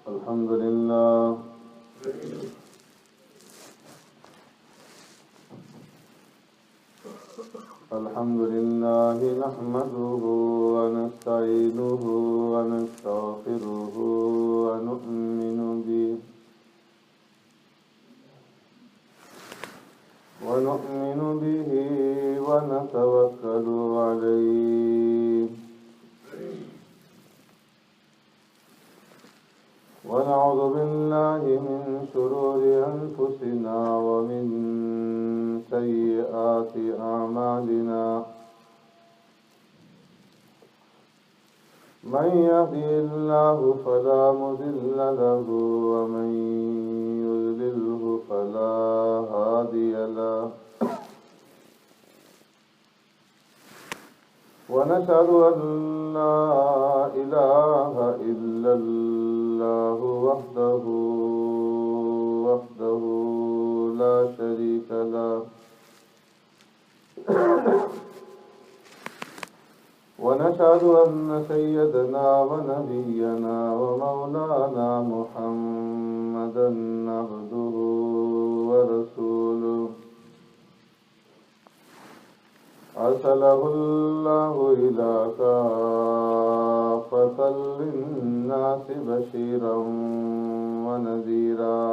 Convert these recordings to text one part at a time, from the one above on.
الحمد لله نحمده ونستعينه ونستغفره ونؤمن به ونتوكل عليه ونعوذ بالله من شرور أنفسنا ومن سيئات أعمالنا من يهده الله فلا مضل له ومن يضلله فلا هادي له ونشهد أن لا إله إلا الله وحده لا شريك له ونشهد أن سيدنا ونبينا ومولانا محمدا عبده ورسوله أرسله الله إلى كافة للناس بشيرا ونذيرا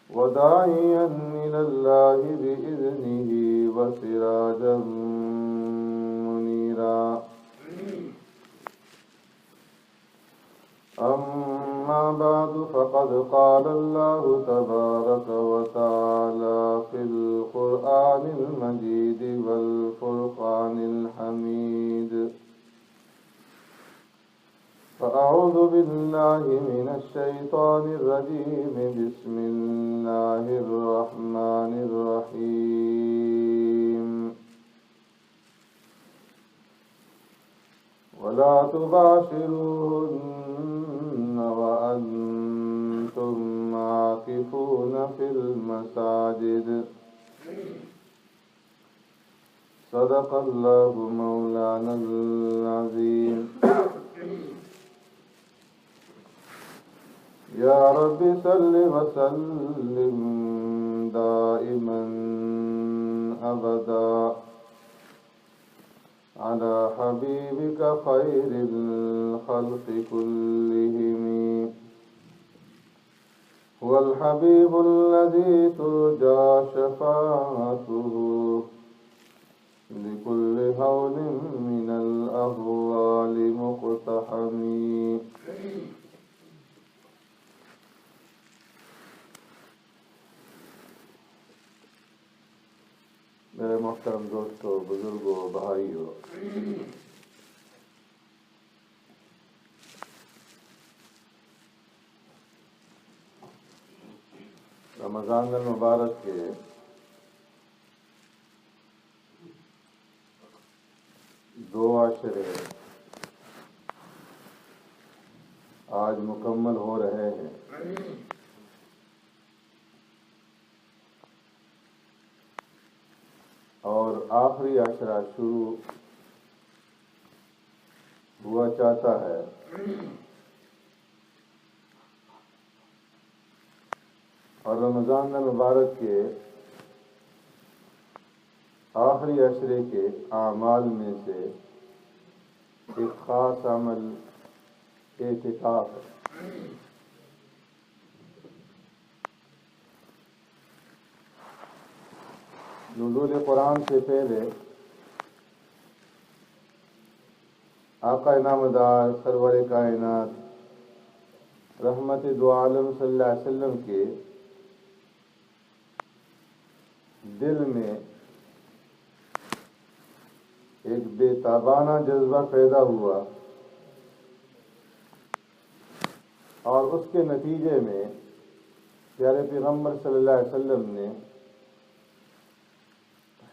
وداعيا إلى الله بإذنه وسراجا منيرا أما بعد فقد قال الله تبارك وتعالى في القرآن المجيد والفرقان الحميد فأعوذ بالله من الشيطان الرجيم بسم الله الرحمن الرحيم ولا تباشروهن وأنتم عاكفون في المساجد صدق الله مولانا العظيم يا رب صل وسلم دائما أبدا على حبيبك خير الخلق كلهم هو الحبيب الذي ترجى شفاعته لكل هول من الأهوال مقتحم میرے محترم دوستوں، بزرگوں، بھائیوں، رمضان المبارک کے دو عاشرے آج مکمل ہو رہے ہیں۔ اور آخری عشرہ شروع ہوا چاہتا ہے۔ اور رمضان المبارک کے آخری عشرے کے اعمال میں سے ایک خاص عمل اعتکاف ہے۔ نزول قرآن سے پہلے آقا نامدار سرور کائنات رحمت دو عالم صلی اللہ علیہ وسلم کے دل میں ایک بے تابانہ جذبہ پیدا ہوا، اور اس کے نتیجے میں پیارے پیغمبر صلی اللہ علیہ وسلم نے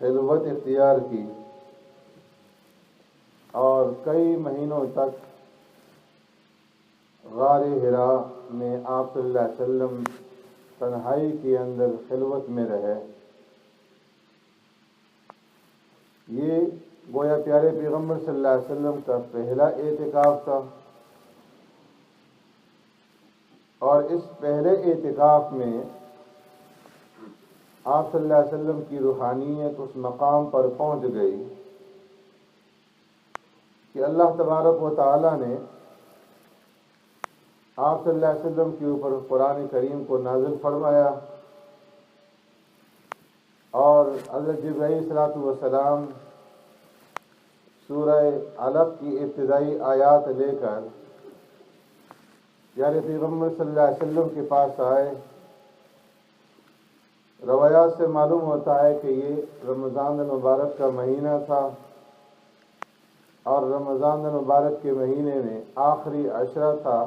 خلوت اختیار کی اور کئی مہینوں تک غار حرا میں آپ صلی اللہ علیہ وسلم تنہائی کے اندر خلوت میں رہے۔ یہ گویا پیارے پیغمبر صلی اللہ علیہ وسلم کا پہلا اعتکاف تھا، اور اس پہلے اعتکاف میں آپ صلی اللہ علیہ وسلم کی روحانیت اس مقام پر پہنچ گئی کہ اللہ تبارک و تعالی نے آپ صلی اللہ علیہ وسلم کے اوپر قرآن کریم کو نازل فرمایا، اور حضرت جبرائیل صلی اللہ علیہ وسلم سورہ علق کی ابتدائی آیات لے کر پیارے پیغمبر صلی اللہ علیہ وسلم کے پاس آئے۔ روایات سے معلوم ہوتا ہے کہ یہ رمضان المبارک کا مہینہ تھا، اور رمضان المبارک کے مہینے میں آخری عشرہ تھا،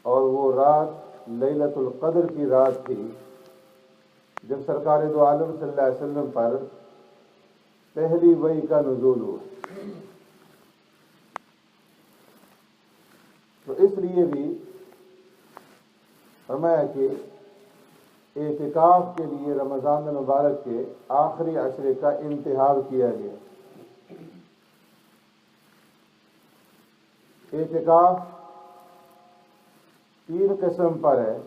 اور وہ رات لیلۃ القدر کی رات تھی جب سرکار دو عالم صلی اللہ علیہ وسلم پر پہلی وحی کا نزول ہوا۔ تو اس لیے بھی فرمایا کہ اعتکاف کے لیے رمضان المبارک کے آخری عشرے کا انتخاب کیا گیا۔ اعتکاف 3 قسم پر ہے۔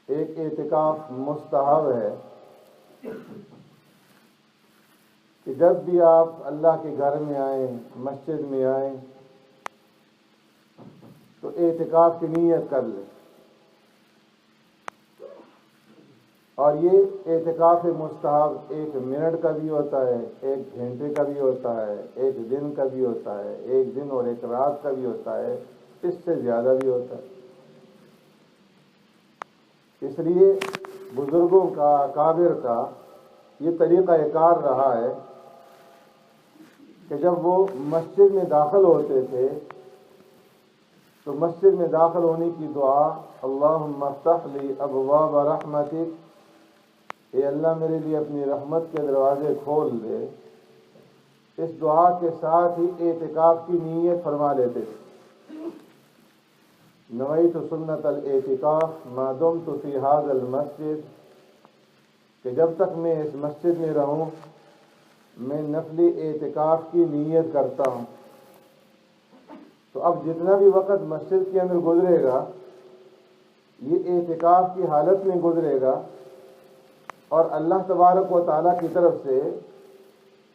ایک اعتکاف مستحب ہے کہ جب بھی آپ اللہ کے گھر میں آئیں، مسجد میں آئیں، تو اعتکاف کی نیت کر لیں، اور یہ اعتکاف مستحب 1 منٹ کا بھی ہوتا ہے، 1 گھنٹے کا بھی ہوتا ہے، 1 دن کا بھی ہوتا ہے، 1 دن اور 1 رات کا بھی ہوتا ہے، اس سے زیادہ بھی ہوتا ہے۔ اس لیے بزرگوں کا، اکابر کا یہ طریقہ کار رہا ہے کہ جب وہ مسجد میں داخل ہوتے تھے تو مسجد میں داخل ہونے کی دعا اللہم افتح لی ابواب رحمتک، اے اللہ میرے لیے اپنی رحمت کے دروازے کھول دے، اس دعا کے ساتھ ہی اعتکاف کی نیت فرما لیتے تھے۔ نویت سنت الاعتکاف ما دمت فی ھذا المسجد، کہ جب تک میں اس مسجد میں رہوں میں نفلی اعتکاف کی نیت کرتا ہوں۔ تو اب جتنا بھی وقت مسجد کے اندر گزرے گا یہ اعتکاف کی حالت میں گزرے گا، اور اللہ تبارک و تعالیٰ کی طرف سے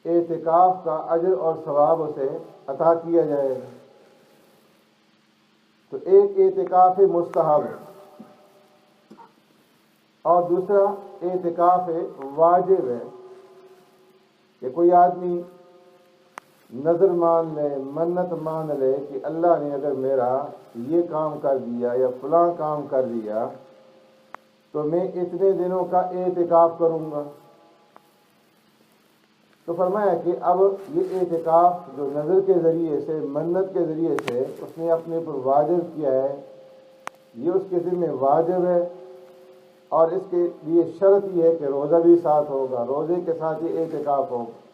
اعتکاف کا اجر اور ثواب اسے عطا کیا جائے گا۔ تو ایک اعتکاف مستحب ہے، اور دوسرا اعتکاف واجب ہے کہ کوئی آدمی نظر مان لے، منت مان لے کہ اللہ نے اگر میرا یہ کام کر دیا یا فلاں کام کر دیا تو میں اتنے دنوں کا اعتکاف کروں گا۔ تو فرمایا کہ اب یہ اعتکاف جو نظر کے ذریعے سے، منت کے ذریعے سے اس نے اپنے پر واجب کیا ہے، یہ اس کے ذمہ واجب ہے، اور اس کے لیے شرط یہ ہے کہ روزہ بھی ساتھ ہوگا، روزے کے ساتھ یہ اعتکاف ہوگا۔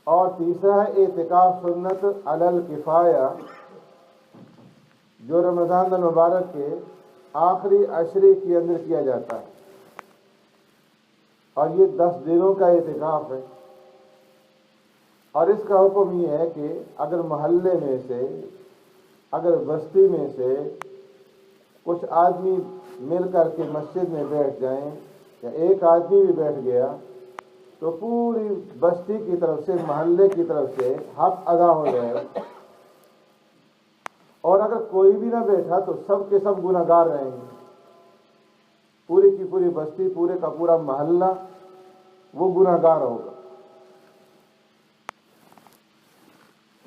اور تیسرا ہے اعتکاف سنت علی الکفایہ، جو رمضان المبارک کے آخری عشرے کے اندر کیا جاتا ہے، اور یہ 10 دنوں کا اعتکاف ہے۔ اور اس کا حکم یہ ہے کہ اگر محلے میں سے، اگر بستی میں سے کچھ آدمی مل کر کے مسجد میں بیٹھ جائیں، یا ایک آدمی بھی بیٹھ گیا، تو پوری بستی کی طرف سے، محلے کی طرف سے حق ادا ہو جائے گا۔ اور اگر کوئی بھی نہ بیٹھا تو سب کے سب گناہگار رہیں گے، پوری کی پوری بستی، پورے کا پورا محلہ وہ گناہگار ہوگا۔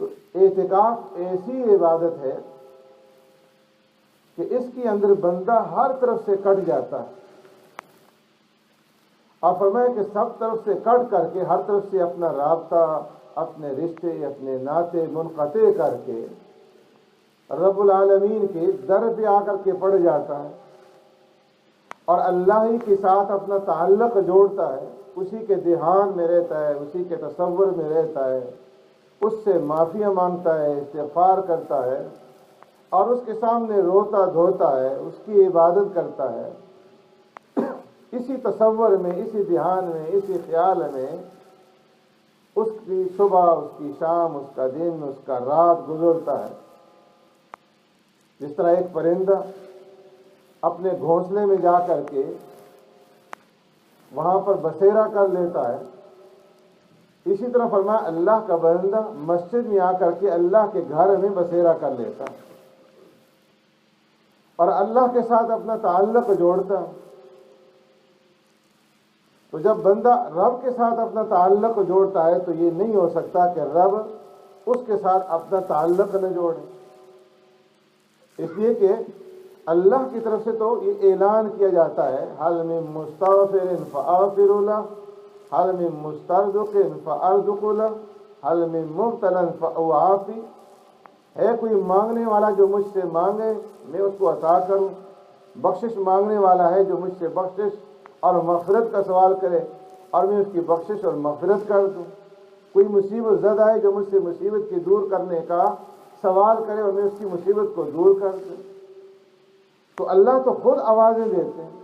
تو اعتکاف ایسی عبادت ہے کہ اس کے اندر بندہ ہر طرف سے کٹ جاتا ہے، اور فرمایا کہ سب طرف سے کٹ کر کے، ہر طرف سے اپنا رابطہ، اپنے رشتے، اپنے ناطے منقطع کر کے رب العالمین کے در پہ آ کر کے پڑ جاتا ہے، اور اللہ ہی کے ساتھ اپنا تعلق جوڑتا ہے، اسی کے دھیان میں رہتا ہے، اسی کے تصور میں رہتا ہے، اس سے معافیاں مانگتا ہے، استغفار کرتا ہے، اور اس کے سامنے روتا دھوتا ہے، اس کی عبادت کرتا ہے۔ اسی تصور میں، اسی دھیان میں، اسی خیال میں اس کی صبح، اس کی شام، اس کا دن، اس کا رات گزرتا ہے۔ جس طرح ایک پرندہ اپنے گھونسلے میں جا کر کے وہاں پر بسیرا کر لیتا ہے، اسی طرح فرمایا اللہ کا بندہ مسجد میں آ کر کے اللہ کے گھر میں بسیرا کر لیتا اور اللہ کے ساتھ اپنا تعلق جوڑتا۔ تو جب بندہ رب کے ساتھ اپنا تعلق جوڑتا ہے تو یہ نہیں ہو سکتا کہ رب اس کے ساتھ اپنا تعلق نہ جوڑے، اس لیے کہ اللہ کی طرف سے تو یہ اعلان کیا جاتا ہے حل من مستغفر فاغفر له، حل من مسترزق فارزق له، حل من مبتلا فاعافی، ہے کوئی مانگنے والا جو مجھ سے مانگے میں اس کو عطا کروں، بخشش مانگنے والا ہے جو مجھ سے بخشش اور مغفرت کا سوال کرے اور میں اس کی بخشش اور مغفرت کر دوں، کوئی مصیبت زدہ ہے جو مجھ سے مصیبت کی دور کرنے کا سوال کرے اور میں اس کی مصیبت کو دور کر دوں۔ تو اللہ تو خود آوازیں دیتے ہیں،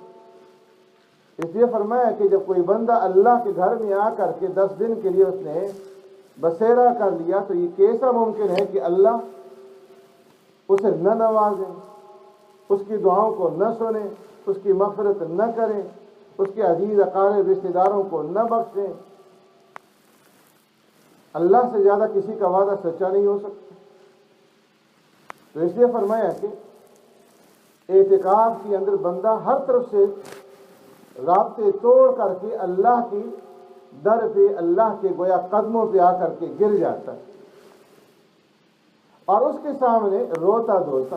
اس لیے فرمایا کہ جب کوئی بندہ اللہ کے گھر میں آ کر کے 10 دن کے لیے اس نے بسیرا کر لیا تو یہ کیسا ممکن ہے کہ اللہ اسے نہ نوازے، اس کی دعاؤں کو نہ سنے، اس کی مغفرت نہ کرے، اس کے عزیز اقارب رشتہ داروں کو نہ بخشے۔ اللہ سے زیادہ کسی کا وعدہ سچا نہیں ہو سکتا۔ تو اس لیے فرمایا کہ اعتکاف کے اندر بندہ ہر طرف سے رابطے توڑ کر کے اللہ کی در پہ، اللہ کے گویا قدموں پہ آ کر کے گر جاتا ہے اور اس کے سامنے روتا دھوتا۔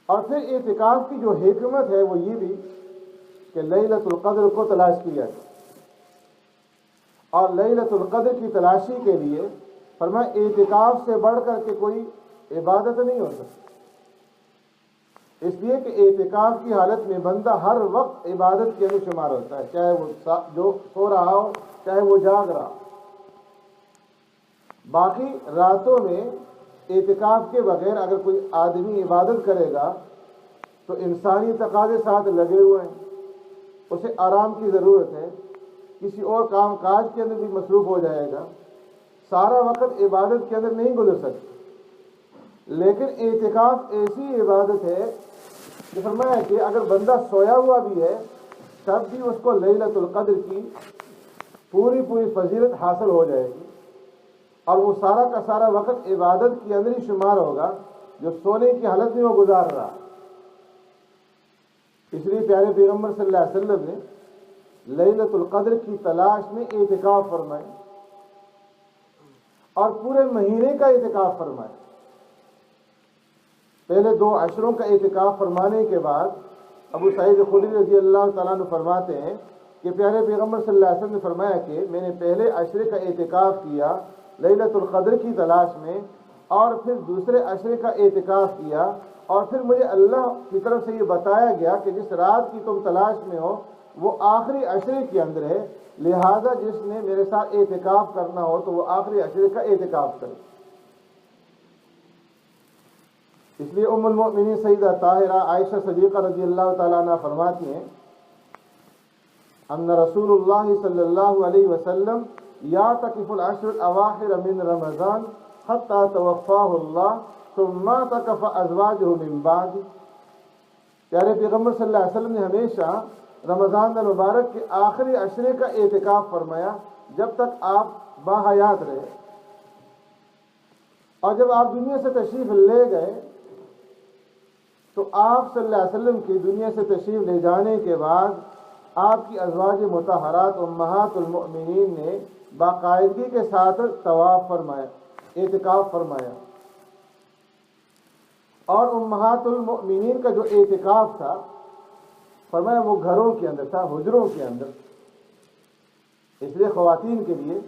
اور پھر اعتکاف کی جو حکمت ہے وہ یہ بھی کہ لیلۃ القدر کو تلاش کیا جائے، اور لیلۃ القدر کی تلاشی کے لیے فرمایا اعتکاف سے بڑھ کر کے کوئی عبادت نہیں ہو سکتی، اس لیے کہ اعتکاف کی حالت میں بندہ ہر وقت عبادت کے اندر شمار ہوتا ہے، چاہے وہ جو سو رہا ہو چاہے وہ جاگ رہا ہو۔ باقی راتوں میں اعتکاف کے بغیر اگر کوئی آدمی عبادت کرے گا تو انسانی تقاضے ساتھ لگے ہوئے ہیں، اسے آرام کی ضرورت ہے، کسی اور کام کاج کے اندر بھی مصروف ہو جائے گا، سارا وقت عبادت کے اندر نہیں گزر سکتا۔ لیکن اعتکاف ایسی عبادت ہے کہ فرمایا کہ اگر بندہ سویا ہوا بھی ہے تب بھی اس کو لیلۃ القدر کی پوری فضیلت حاصل ہو جائے گی، اور وہ سارا کا سارا وقت عبادت کے اندر ہی شمار ہوگا جو سونے کی حالت میں وہ گزار رہا۔ اس لیے پیارے پیغمبر صلی اللہ علیہ وسلم نے لیلۃ القدر کی تلاش میں اعتکاف فرمائے اور پورے مہینے کا اعتکاف فرمائے۔ پہلے 2 عشروں کا اعتکاف فرمانے کے بعد ابو سعید خدری رضی اللہ تعالیٰ عنہ فرماتے ہیں کہ پیارے پیغمبر صلی اللہ علیہ وسلم نے فرمایا کہ میں نے پہلے عشرے کا اعتکاف کیا لیلۃ القدر کی تلاش میں، اور پھر دوسرے عشرے کا اعتکاف کیا، اور پھر مجھے اللہ کی طرف سے یہ بتایا گیا کہ جس رات کی تم تلاش میں ہو وہ آخری عشرے کے اندر ہے، لہذا جس نے میرے ساتھ اعتکاف کرنا ہو تو وہ آخری عشرے کا اعتکاف کرے۔ اس لیے ام المؤمنین سیدہ طاہرہ عائشہ صدیقہ رضی اللہ تعالیٰ عنہ فرماتی ہیں ان رسول اللہ صلی اللہ علیہ وسلم یعتکف العشر الاواخر من رمضان حتی توفاہ اللہ ثم اعتکف ازواجہ من بعد۔ پیارے پیغمبر صلی اللہ علیہ وسلم نے ہمیشہ رمضان المبارک کے آخری عشرے کا اعتکاف فرمایا جب تک آپ باحیات رہے، اور جب آپ دنیا سے تشریف لے گئے تو آپ صلی اللہ علیہ وسلم کی دنیا سے تشریف لے جانے کے بعد آپ کی ازواج مطہرات امہات المؤمنین نے باقاعدگی کے ساتھ طواف فرمایا، اعتکاف فرمایا، اور امہات المؤمنین کا جو اعتکاف تھا فرمایا وہ گھروں کے اندر تھا، حجروں کے اندر۔ اس لیے خواتین کے لیے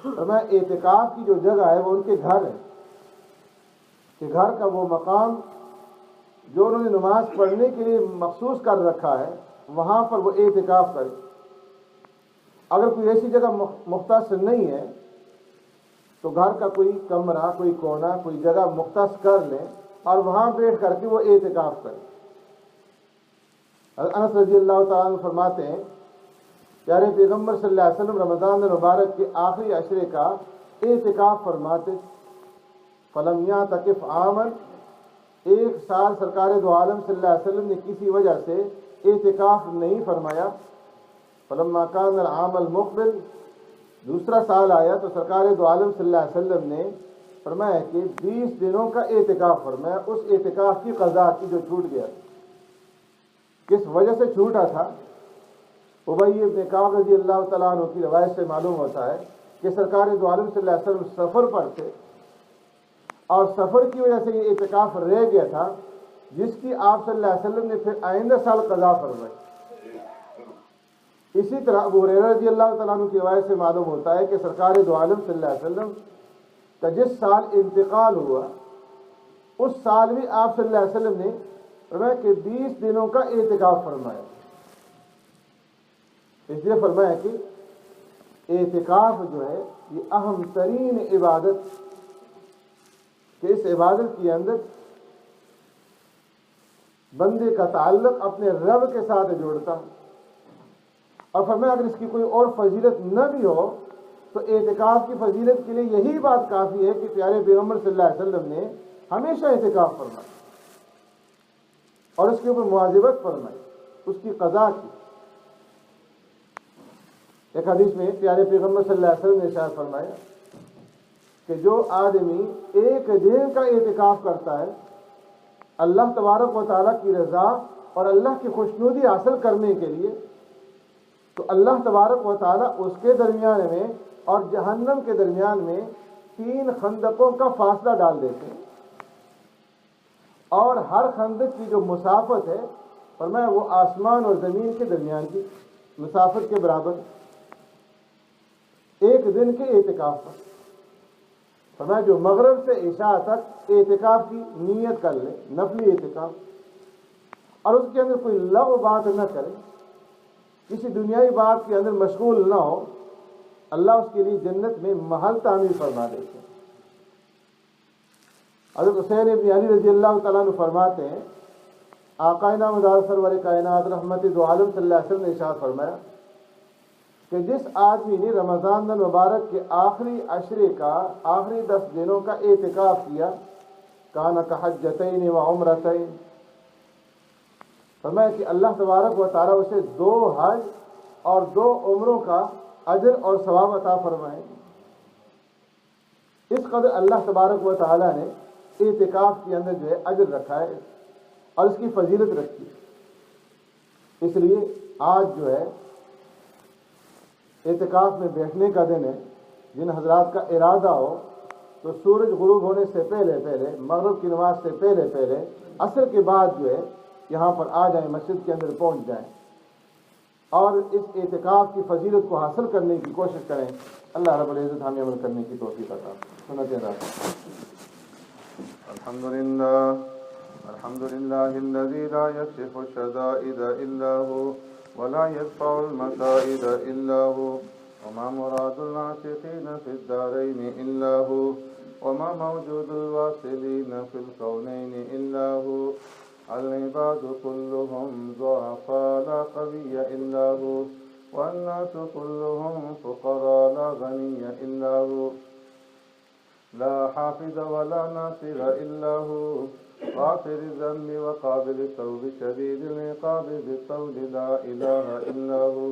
فرمایا اعتکاف کی جو جگہ ہے وہ ان کے گھر ہے، کہ گھر کا وہ مقام جو انہوں نے نماز پڑھنے کے لیے مخصوص کر رکھا ہے وہاں پر وہ اعتکاف کرے۔ اگر کوئی ایسی جگہ مختص نہیں ہے تو گھر کا کوئی کمرہ، کوئی کونا، کوئی جگہ مختص کر لیں اور وہاں بیٹھ کر کے وہ اعتکاف کریں۔ انس رضی اللہ تعالیٰ عنہ فرماتے ہیں پیارے پیغمبر صلی اللہ علیہ وسلم رمضان المبارک کے آخری عشرے کا اعتکاف فرماتے. فلم یعتکف عامًا، ایک سال سرکار دو عالم صلی اللہ علیہ وسلم نے کسی وجہ سے اعتکاف نہیں فرمایا. فلما کان العام المقبل، دوسرا سال آیا تو سرکار دو عالم صلی اللہ علیہ وسلم نے فرمایا کہ 20 دنوں کا اعتکاف فرمایا. اس اعتکاف کی قضا کی جو چھوٹ گیا، کس وجہ سے چھوٹا تھا؟ ابی بن کعب رضی اللہ تعالیٰ عنہ کی روایت سے معلوم ہوتا ہے کہ سرکار دو عالم صلی اللہ علیہ وسلم سفر پر تھے، اور سفر کی وجہ سے یہ اعتکاف رہ گیا تھا، جس کی آپ صلی اللہ علیہ وسلم نے پھر آئندہ سال قضا فرمائی. اسی طرح ابو ہریرہ رضی اللہ تعالیٰ عنہ کی روایت سے معلوم ہوتا ہے کہ سرکار دو عالم صلی اللہ علیہ وسلم کا جس سال انتقال ہوا، اس سال بھی آپ صلی اللہ علیہ وسلم نے فرمایا کہ 20 دنوں کا اعتکاف فرمایا. اس لیے فرمایا کہ اعتکاف جو ہے یہ اہم ترین عبادت، کہ اس عبادت کے اندر بندے کا تعلق اپنے رب کے ساتھ جوڑتا ہے. اور فرمایا اگر اس کی کوئی اور فضیلت نہ بھی ہو تو اعتکاف کی فضیلت کے لیے یہی بات کافی ہے کہ پیارے پیغمبر صلی اللہ علیہ وسلم نے ہمیشہ اعتکاف فرمایا اور اس کے اوپر مواظبت فرمائی، اس کی قضا کی. ایک حدیث میں پیارے پیغمبر صلی اللہ علیہ وسلم نے ارشاد فرمایا کہ جو آدمی ایک دن کا اعتکاف کرتا ہے اللہ تبارک و تعالیٰ کی رضا اور اللہ کی خوشنودی حاصل کرنے کے لیے، تو اللہ تبارک و تعالیٰ اس کے درمیان میں اور جہنم کے درمیان میں 3 خندقوں کا فاصلہ ڈال دیتے ہیں، اور ہر خندق کی جو مسافت ہے فرمایا وہ آسمان اور زمین کے درمیان کی مسافت کے برابر. ایک دن کے اعتکاف پر فرمایا جو مغرب سے عشاء تک اعتکاف کی نیت کر لے، نفلی اعتکاف، اور اس کے اندر کوئی لغو بات نہ کرے، کسی دنیائی بات کے اندر مشغول نہ ہو، اللہ اس کے لیے جنت میں محل تعمیر فرما دیتے ہیں. حضرت حسین ابن علی رضی اللہ تعالیٰ عنہ فرماتے ہیں آقا نامدار سرور کائنات رحمت دو عالم صلی اللہ علیہ وسلم نے ارشاد فرمایا کہ جس آدمی نے رمضان المبارک کے آخری عشرے کا آخری 10 دنوں کا اعتکاف کیا، کان کحجتین و عمرتین، فرمایا کہ اللہ تبارک و تعالیٰ اسے 2 حج اور 2 عمروں کا اجر اور ثواب عطا فرمائے. اس قدر اللہ تبارک و تعالیٰ نے اعتکاف کے اندر جو ہے اجر رکھا ہے اور اس کی فضیلت رکھی. اس لیے آج جو ہے اعتکاف میں بیٹھنے کا دن ہے. جن حضرات کا ارادہ ہو تو سورج غروب ہونے سے پہلے مغرب کی نماز سے پہلے عصر کے بعد جو ہے یہاں پر آ جائیں، مسجد کے اندر پہنچ جائیں اور اس اعتکاف کی فضیلت کو حاصل کرنے کی کوشش کریں. اللہ رب العزت ہمیں عمل کرنے کی توفیق عطا فرمائے. الحمد لله الذي لا يكشف الشدائد إلا هو ولا يدفع المكائد إلا هو، وما مراد العاشقين في الدارين إلا هو، وما موجود الواصلين في الكونين إلا هو. العباد كلهم ضعفاء لا قوي إلا هو، والناس كلهم فقراء لا غني إلا هو. لا حافظ ولا ناصر إلا هو، غافر الذنب وقابل التوب شديد العقاب بالطول لا إله إلا هو.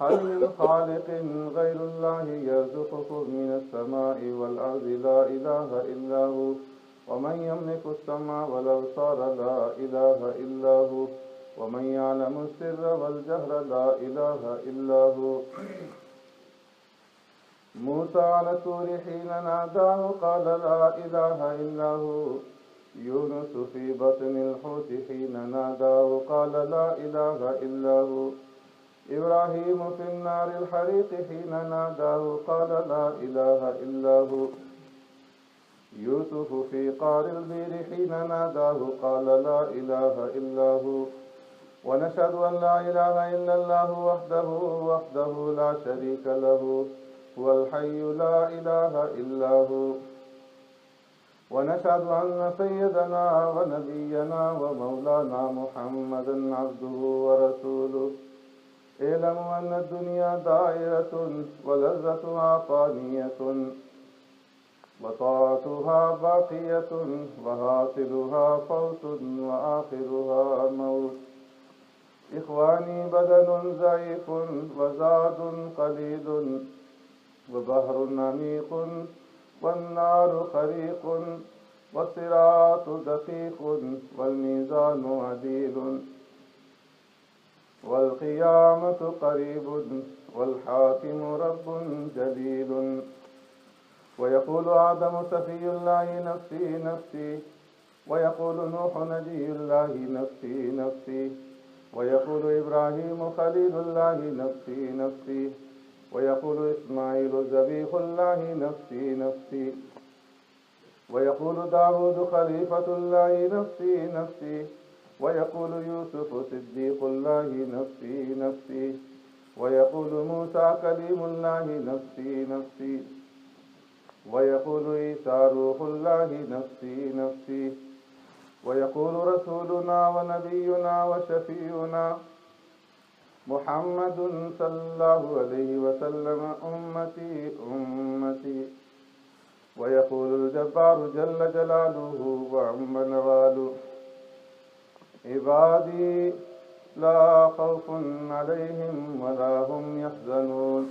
هل من خالق غير الله يرزقكم من السماء والأرض؟ لا إله إلا هو. ومن يملك السمع والأبصار؟ لا إله إلا هو. ومن يعلم السر والجهر؟ لا إله إلا هو. موسى على الطور حين ناداه قال لا إله إلا هو. يونس في بطن الحوت حين ناداه قال لا إله إلا هو. إبراهيم في النار الحريق حين ناداه قال لا إله إلا هو. يوسف في قار البير حين ناداه قال لا إله إلا هو. ونشهد أن لا إله إلا الله وحده لا شريك له، هو الحي لا إله إلا هو. ونشهد أن سيدنا ونبينا ومولانا محمدا عبده ورسوله اعلموا أن الدنيا دائرة ولذتها فانية وطاعتها باقية وحاصلها فوت وآخرها موت. إخواني بدن ضعيف وزاد قليل وبحر عميق والنار خريق والصراط دقيق والميزان عديل والقيامة قريب والحاكم رب جليل. ويقول آدم سفي الله نفسي نفسي، ويقول نوح نبي الله نفسي نفسي، ويقول إبراهيم خليل الله نفسي نفسي، ويقول إسماعيل ذبيح الله نفسي نفسي، ويقول داود خليفة الله نفسي نفسي، ويقول يوسف صديق الله نفسي نفسي، ويقول موسى كليم الله نفسي نفسي، ويقول عيسى روح الله نفسي نفسي، ويقول رسولنا ونبينا وشفيعنا محمد صلى الله عليه وسلم أمتي أمتي. ويقول الجبار جل جلاله وعم نواله عبادي لا خوف عليهم ولا هم يحزنون.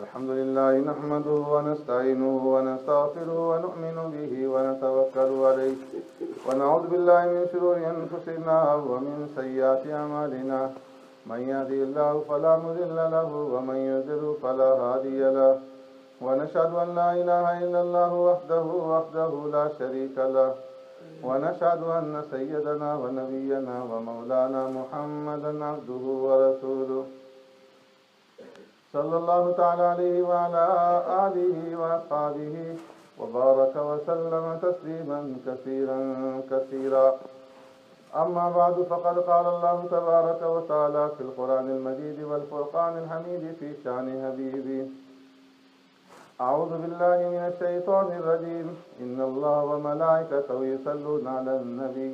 الحمد لله نحمده ونستعينه ونستغفره ونؤمن به ونتوكل عليه ونعوذ بالله من شرور أنفسنا ومن سيئات أعمالنا. من يهده الله فلا مضل له ومن يضلل فلا هادي له. ونشهد أن لا إله إلا الله وحده لا شريك له. ونشهد أن سيدنا ونبينا ومولانا محمدا عبده ورسوله صلى الله تعالى عليه وعلى آله وأصحابه وبارك وسلم تسليما كثيرا كثيرا. أما بعد، فقد قال الله تبارك وتعالى في القرآن المجيد والفرقان الحميد في شأن حبيبه: أعوذ بالله من الشيطان الرجيم. إن الله وملائكته يصلون على النبي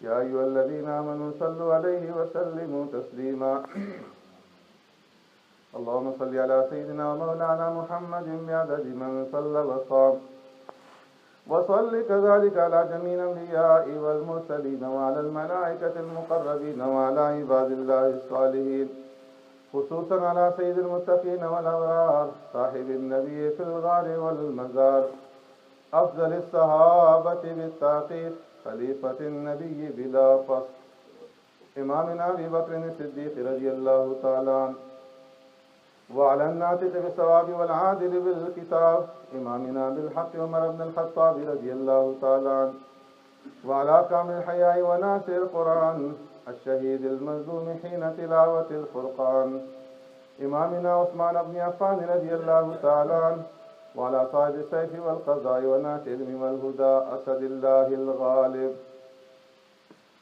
يا أيها الذين آمنوا صلوا عليه وسلموا تسليما. اللهم صل على سيدنا ومولانا محمد بعدد من صلى وصام، وصل كذلك على جميع الأنبياء والمرسلين وعلى الملائكة المقربين وعلى عباد الله الصالحين، خصوصا على سيد المتقين والأبرار صاحب النبي في الغار والمزار، أفضل الصحابة بالتحقيق، خليفة النبي بلا فصل، إمامنا أبي بكر الصديق رضي الله تعالى عنه، وعلى الناطق بالصواب والعادل بالكتاب إمامنا بالحق عمر بن الخطاب رضي الله تعالى عنه، وعلى كامل الحياء وناصر القرآن الشهيد المظلوم حين تلاوة الفرقان إمامنا عثمان بن عفان رضي الله تعالى عنه، وعلى صاحب السيف والقضاء وناصر العلم والهدى أسد الله الغالب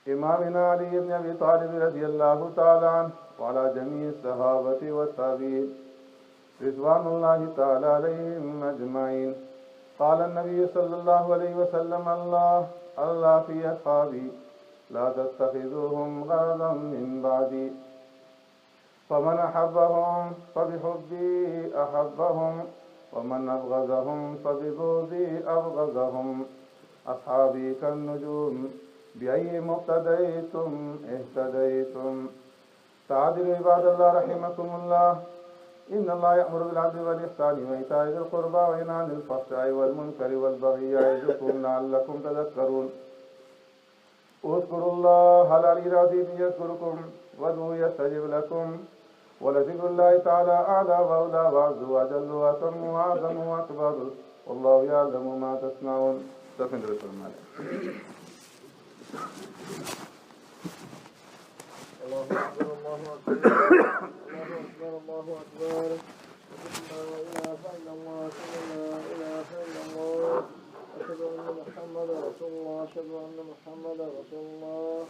إمامنا علي بن أبي طالب رضي الله تعالى عنه، وعلى جميع الصحابة والتابعين رضوان الله تعالى عليهم أجمعين. قال النبي صلى الله عليه وسلم: الله في أصحابي لا تتخذوهم غرضا من بعدي، فمن أحبهم فبحبي أحبهم، ومن أبغضهم فببغضي أبغضهم. أصحابي كالنجوم بأي مقتديتم اهتديتم. تعالوا عباد الله رحمكم الله، إن الله يأمر بالعدل والإحسان وإيتاء ذي القربى وينهى عن الفحشاء والمنكر والبغي يعظكم لعلكم تذكرون. اذكروا الله العلي العظيم يذكركم وادعوه يستجب لكم، ولذكر الله تعالى أعلى وأولى وأعز وأجل وأتم وأعظم وأكبر، والله يعلم ما تصنعون. استغفر الله. الله أكبر الله أكبر الله أكبر الله أكبر. لا إله إلا الله لا إله إلا الله. أشهد أن محمدا رسول الله. أشهد أن محمدا رسول الله.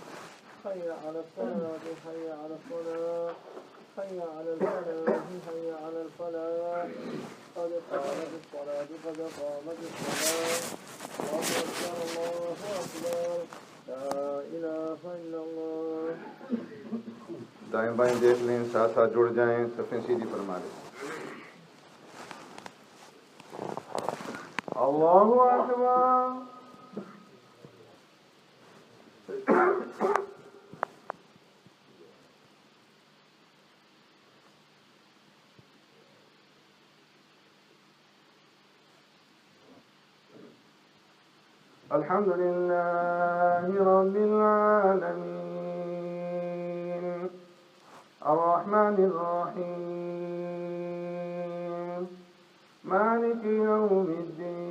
حي على الصلاة حي على الصلاة حي على الفلاح حي على الفلاح قد قامت الصلاة قد قامت الصلاة الله أكبر الله أكبر لا إله إلا الله. دائیں بائیں دیکھ لیں، ساتھ ساتھ جڑ جائیں، صفیں سیدھی فرما لیں. اللہ اکبر. الحمد لله رب العالمين الرحمن الرحيم مالك يوم الدين